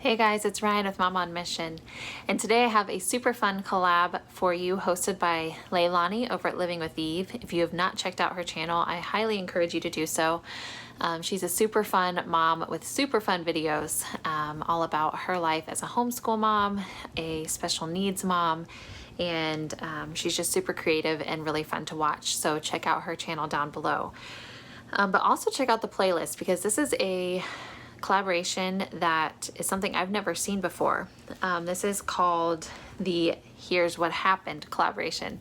Hey guys, it's Ryan with Mom on Mission, and today I have a super fun collab for you hosted by Leilani over at Living with Eve. If you have not checked out her channel, I highly encourage you to do so. She's a super fun mom with super fun videos all about her life as a homeschool mom, a special needs mom, and she's just super creative and really fun to watch. So check out her channel down below. But also check out the playlist because this is a collaboration that is something I've never seen before. This is called the Here's What Happened collaboration.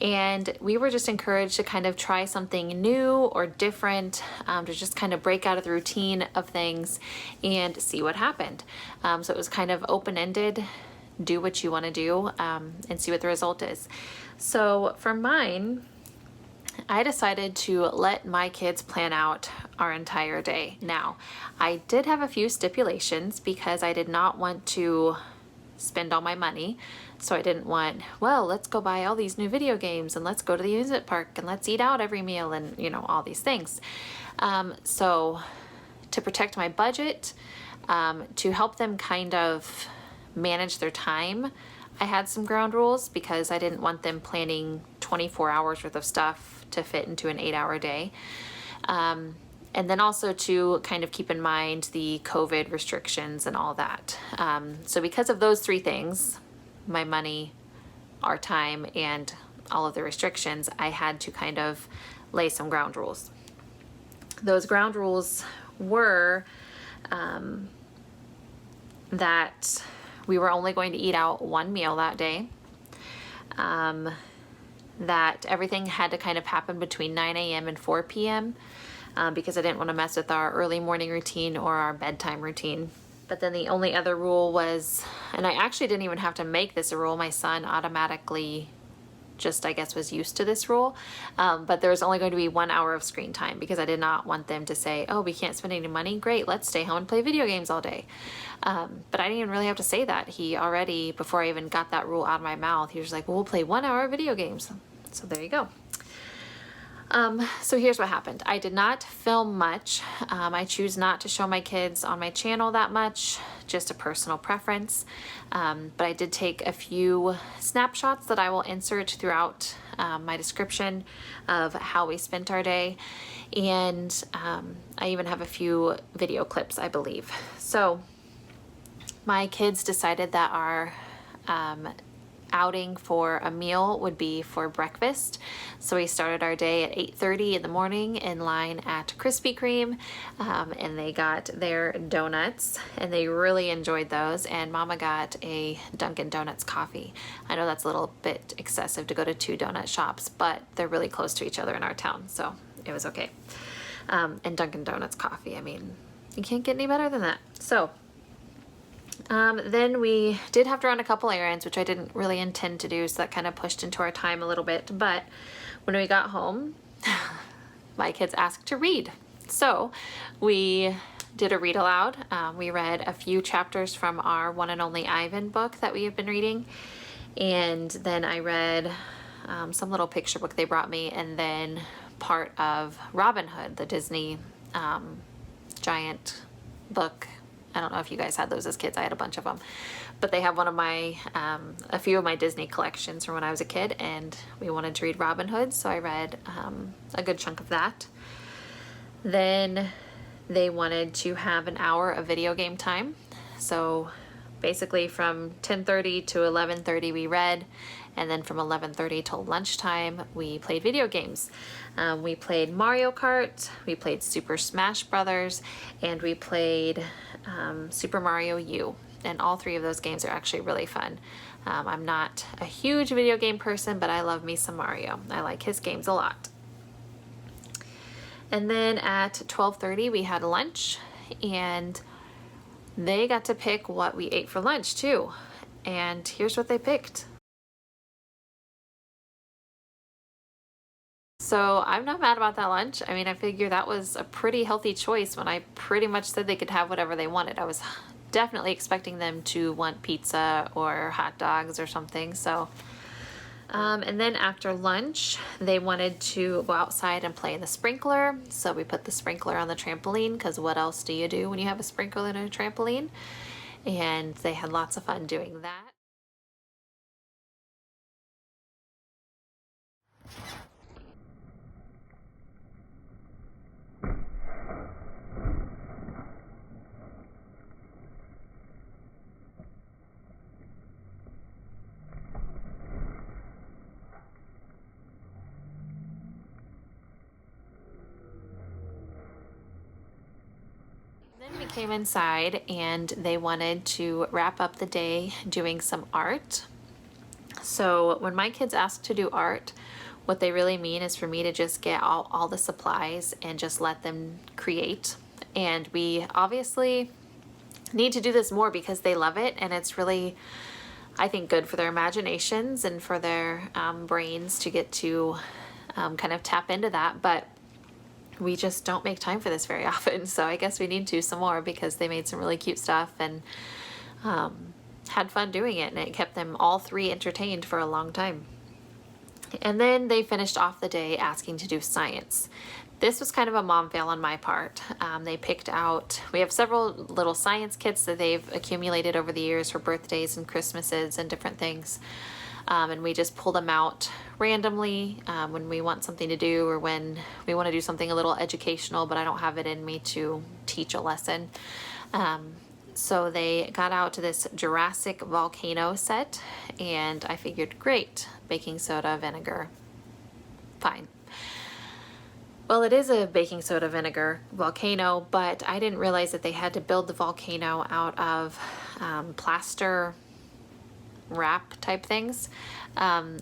And we were just encouraged to kind of try something new or different, to just kind of break out of the routine of things and see what happened. So it was kind of open-ended, do what you want to do, and see what the result is. So for mine, I decided to let my kids plan out our entire day. Now, I did have a few stipulations because I did not want to spend all my money. So I didn't want, well, let's go buy all these new video games and let's go to the amusement park and let's eat out every meal and, you know, all these things. So to protect my budget, to help them kind of manage their time, I had some ground rules because I didn't want them planning 24 hours worth of stuff to fit into an 8-hour day. And then also to kind of keep in mind the COVID restrictions and all that. So because of those three things, my money, our time, and all of the restrictions, I had to kind of lay some ground rules. Those ground rules were that we were only going to eat out one meal that day. That everything had to kind of happen between 9 a.m. and 4 p.m. Because I didn't want to mess with our early morning routine or our bedtime routine. But then the only other rule was, and I actually didn't even have to make this a rule, my son automatically just, I guess, was used to this rule. But there was only going to be 1 hour of screen time because I did not want them to say, oh, we can't spend any money. Great, let's stay home and play video games all day. But I didn't even really have to say that. He already, before I even got that rule out of my mouth, he was like, well, we'll play 1 hour of video games. So there you go. So here's what happened. I did not film much. I choose not to show my kids on my channel that much, just a personal preference. But I did take a few snapshots that I will insert throughout my description of how we spent our day. And I even have a few video clips, I believe. So my kids decided that our outing for a meal would be for breakfast. So we started our day at 8:30 in the morning in line at Krispy Kreme, and they got their donuts and they really enjoyed those, and Mama got a Dunkin' Donuts coffee. I know that's a little bit excessive to go to 2 donut shops, but they're really close to each other in our town, so it was okay. And Dunkin' Donuts coffee, I mean, you can't get any better than that. So then we did have to run a couple errands, which I didn't really intend to do, so that kind of pushed into our time a little bit. But when we got home, my kids asked to read. So we did a read aloud. We read a few chapters from our One and Only Ivan book that we have been reading. And then I read some little picture book they brought me, and then part of Robin Hood, the Disney giant book. I don't know if you guys had those as kids. I had a bunch of them, but they have one of my, a few of my Disney collections from when I was a kid, and we wanted to read Robin Hood, so I read a good chunk of that. Then they wanted to have an hour of video game time. So basically from 10:30 to 11:30 we read, and then from 11:30 till lunchtime we played video games. We played Mario Kart, we played Super Smash Brothers, and we played Super Mario U. And all three of those games are actually really fun. I'm not a huge video game person, but I love me some Mario. I like his games a lot. And then at 12:30 we had lunch, and they got to pick what we ate for lunch too. And here's what they picked. So I'm not mad about that lunch. I mean, I figure that was a pretty healthy choice when I pretty much said they could have whatever they wanted. I was definitely expecting them to want pizza or hot dogs or something. So, and then after lunch, they wanted to go outside and play in the sprinkler. So we put the sprinkler on the trampoline, because what else do you do when you have a sprinkler and a trampoline? and they had lots of fun doing that. Then we came inside and they wanted to wrap up the day doing some art. So when my kids ask to do art, what they really mean is for me to just get all the supplies and just let them create. And we obviously need to do this more because they love it, and it's really, I think, good for their imaginations and for their brains to get to kind of tap into that. But we just don't make time for this very often. So I guess we need to some more because they made some really cute stuff and had fun doing it, and it kept them all three entertained for a long time. And then they finished off the day asking to do science. This was kind of a mom fail on my part. They picked out, we have several little science kits that they've accumulated over the years for birthdays and Christmases and different things. And we just pull them out randomly when we want something to do, or when we want to do something a little educational, but I don't have it in me to teach a lesson. So they got out to this Jurassic volcano set, and I figured, great, baking soda, vinegar, fine. Well, it is a baking soda vinegar volcano, but I didn't realize that they had to build the volcano out of plaster wrap type things.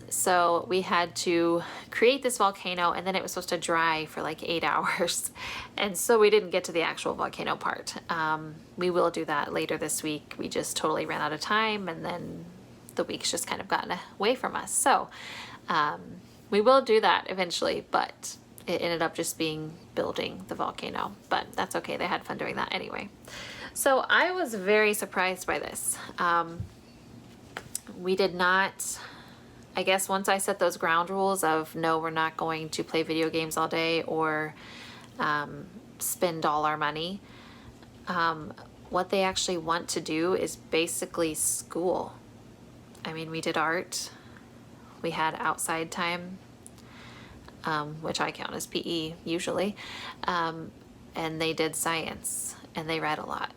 So we had to create this volcano, and then it was supposed to dry for like 8 hours. And so we didn't get to the actual volcano part. We will do that later this week. We just totally ran out of time, and then the week's just kind of gotten away from us. So we will do that eventually, but it ended up just being building the volcano, but that's okay. They had fun doing that anyway. So I was very surprised by this. We did not, I guess once I set those ground rules of no, we're not going to play video games all day or spend all our money, what they actually want to do is basically school. I mean, we did art, we had outside time, which I count as PE usually, and they did science, and they read a lot.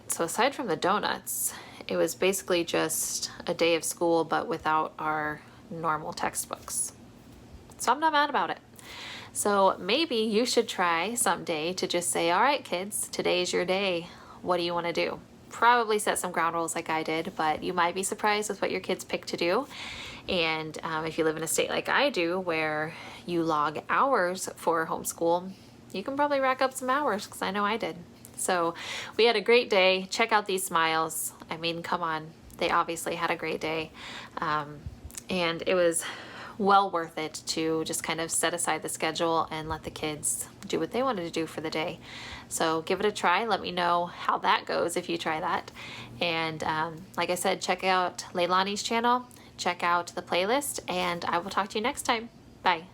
So aside from the donuts, it was basically just a day of school, but without our normal textbooks. So I'm not mad about it. So maybe you should try someday to just say, all right, kids, today's your day. What do you want to do? Probably set some ground rules like I did, but you might be surprised with what your kids pick to do. And if you live in a state like I do, where you log hours for homeschool, you can probably rack up some hours, because I know I did. So we had a great day. Check out these smiles. I mean, come on. They obviously had a great day. And it was well worth it to just kind of set aside the schedule and let the kids do what they wanted to do for the day. So give it a try. Let me know how that goes if you try that. And like I said, check out Leilani's channel. Check out the playlist, and I will talk to you next time. Bye.